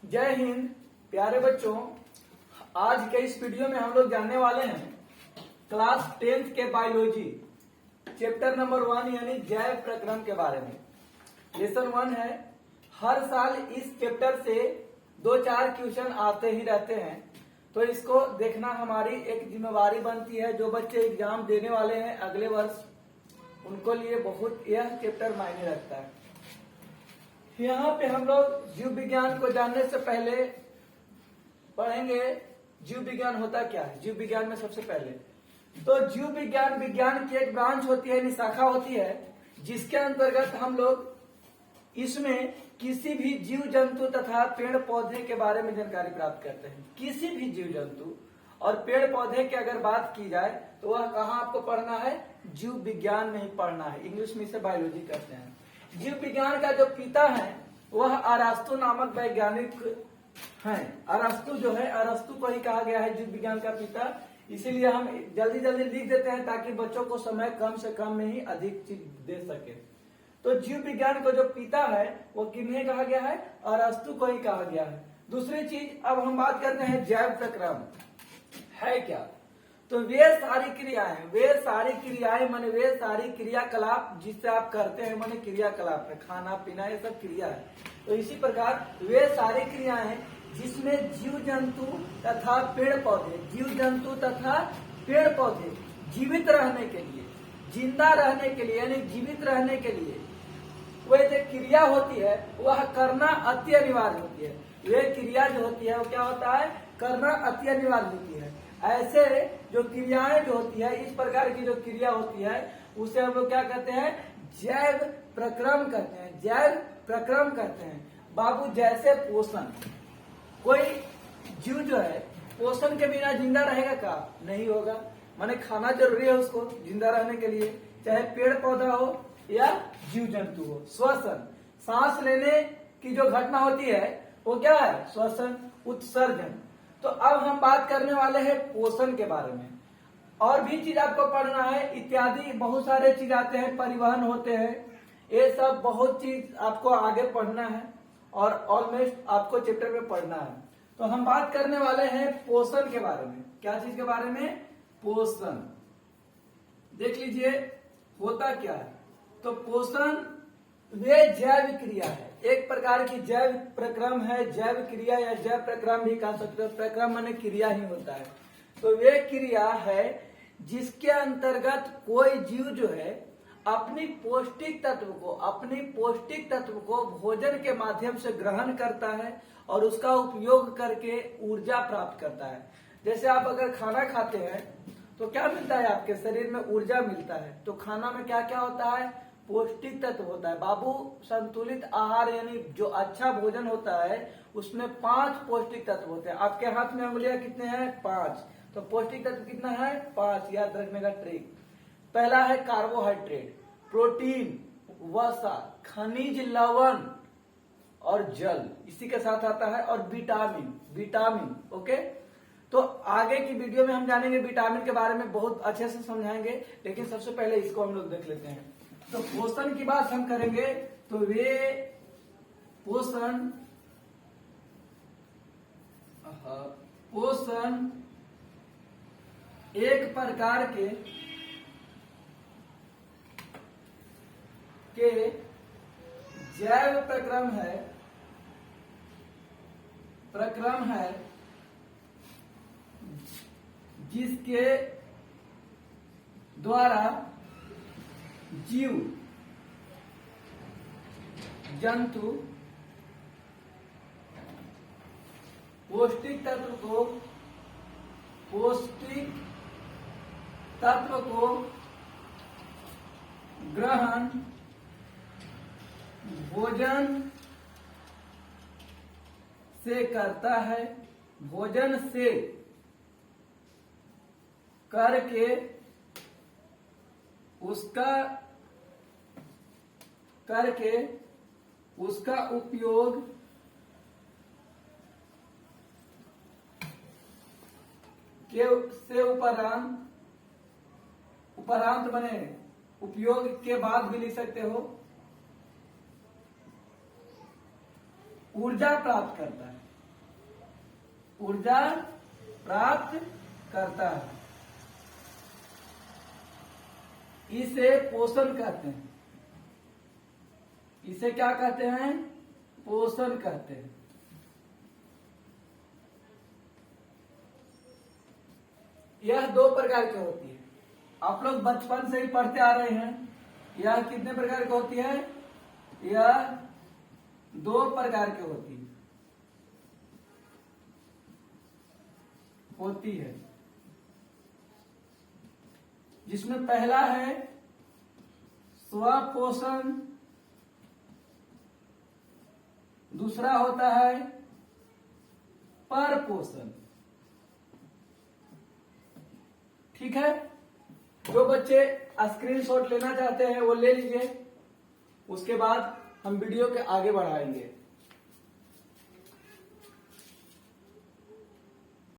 जय हिंद प्यारे बच्चों। आज के इस वीडियो में हम लोग जानने वाले हैं क्लास 10th के बायोलॉजी चैप्टर नंबर 1 यानी जैव प्रक्रम के बारे में। लेसन 1 है। हर साल इस चैप्टर से 2-4 क्वेश्चन आते ही रहते हैं, तो इसको देखना हमारी एक जिम्मेवारी बनती है। जो बच्चे एग्जाम देने वाले हैं अगले वर्ष, उनको लिए बहुत यह चैप्टर मायने रखता है। यहाँ पे हम लोग जीव विज्ञान को जानने से पहले पढ़ेंगे जीव विज्ञान होता क्या है। जीव विज्ञान में सबसे पहले तो जीव विज्ञान विज्ञान की एक ब्रांच होती है, शाखा होती है, जिसके अंतर्गत हम लोग इसमें किसी भी जीव जंतु तथा पेड़ पौधे के बारे में जानकारी प्राप्त करते हैं। किसी भी जीव जंतु और पेड़ पौधे की अगर बात की जाए तो वह कहाँ आपको पढ़ना है, जीव विज्ञान में ही पढ़ना है। इंग्लिश में इसे बायोलॉजी कहते हैं। जीव विज्ञान का जो पिता है वह अरस्तु नामक वैज्ञानिक हैं। अरस्तु जो है, अरस्तु को ही कहा गया है जीव विज्ञान का पिता। इसीलिए हम जल्दी जल्दी लिख देते हैं ताकि बच्चों को समय कम से कम में ही अधिक चीज दे सके। तो जीव विज्ञान को जो पिता है वो किन्हें कहा गया है, अरस्तु को ही कहा गया है। दूसरी चीज, अब हम बात करते हैं जैव प्रक्रम है क्या। तो वे सारी क्रियाएं माने वे सारी क्रियाकलाप जिससे आप करते हैं, माने क्रियाकलाप है, खाना पीना ये सब क्रिया है। तो इसी प्रकार वे सारी क्रियाएं जिसमें जीव जंतु तथा पेड़ पौधे जीवित रहने के लिए, जिंदा रहने के लिए यानी जीवित रहने के लिए वह जो क्रिया होती है वह करना अति अनिवार्य होती है। वे क्रिया जो होती है वो क्या होता है, करना अति अनिवार्य होती है। ऐसे जो क्रियाएं जो होती है, इस प्रकार की जो क्रिया होती है उसे हम लोग क्या कहते हैं, जैव प्रक्रम कहते हैं। जैव प्रक्रम कहते हैं। बाबू जैसे पोषण, कोई जीव जो है पोषण के बिना जिंदा रहेगा का, नहीं होगा। माने खाना जरूरी है उसको जिंदा रहने के लिए, चाहे पेड़ पौधा हो या जीव जंतु हो। श्वसन, सांस लेने की जो घटना होती है वो क्या है, श्वसन, उत्सर्जन। तो अब हम बात करने वाले हैं पोषण के बारे में। और भी चीज आपको पढ़ना है, इत्यादि बहुत सारे चीज आते हैं, परिवहन होते हैं, ये सब बहुत चीज आपको आगे पढ़ना है और ऑलमोस्ट आपको चैप्टर में पढ़ना है। तो हम बात करने वाले हैं पोषण के बारे में। क्या चीज के बारे में, पोषण। देख लीजिए होता क्या है। तो पोषण वे जैव क्रिया है, एक प्रकार की जैव प्रक्रम है। जैव क्रिया या जैव प्रक्रम भी कह सकते हो, प्रक्रम माने क्रिया ही होता है। तो वे क्रिया है जिसके अंतर्गत कोई जीव जो है अपनी पौष्टिक तत्व को भोजन के माध्यम से ग्रहण करता है और उसका उपयोग करके ऊर्जा प्राप्त करता है। जैसे आप अगर खाना खाते हैं तो क्या मिलता है, आपके शरीर में ऊर्जा मिलता है। तो खाना में क्या क्या होता है, पौष्टिक तत्व होता है। बाबू संतुलित आहार यानी जो अच्छा भोजन होता है उसमें 5 पौष्टिक तत्व होते हैं। आपके हाथ में उंगलियां कितने हैं, 5। तो पौष्टिक तत्व कितना है, 5। याद रखने का ट्रिक, पहला है कार्बोहाइड्रेट, प्रोटीन, वसा, खनिज, लवण और जल, इसी के साथ आता है, और विटामिन। ओके, तो आगे की वीडियो में हम जानेंगे विटामिन के बारे में, बहुत अच्छे से समझाएंगे। लेकिन सबसे पहले इसको हम लोग देख लेते हैं। तो पोषण की बात हम करेंगे तो वे पोषण एक प्रकार के जैव प्रक्रम है जिसके द्वारा जीव जंतु पौष्टिक तत्व को ग्रहण भोजन से करता है, भोजन से करके उसका उपयोग से उपरांत बने, उपयोग के बाद भी लिख सकते हो, ऊर्जा प्राप्त करता है। ऊर्जा प्राप्त करता है। इसे पोषण कहते हैं। इसे क्या कहते हैं? पोषण कहते हैं। यह दो प्रकार की होती है। आप लोग बचपन से ही पढ़ते आ रहे हैं। यह कितने प्रकार की होती है? यह दो प्रकार की होती है। जिसमें पहला है स्वपोषण, दूसरा होता है परपोषण। ठीक है, जो बच्चे स्क्रीनशॉट लेना चाहते हैं वो ले लीजिए, उसके बाद हम वीडियो के आगे बढ़ाएंगे।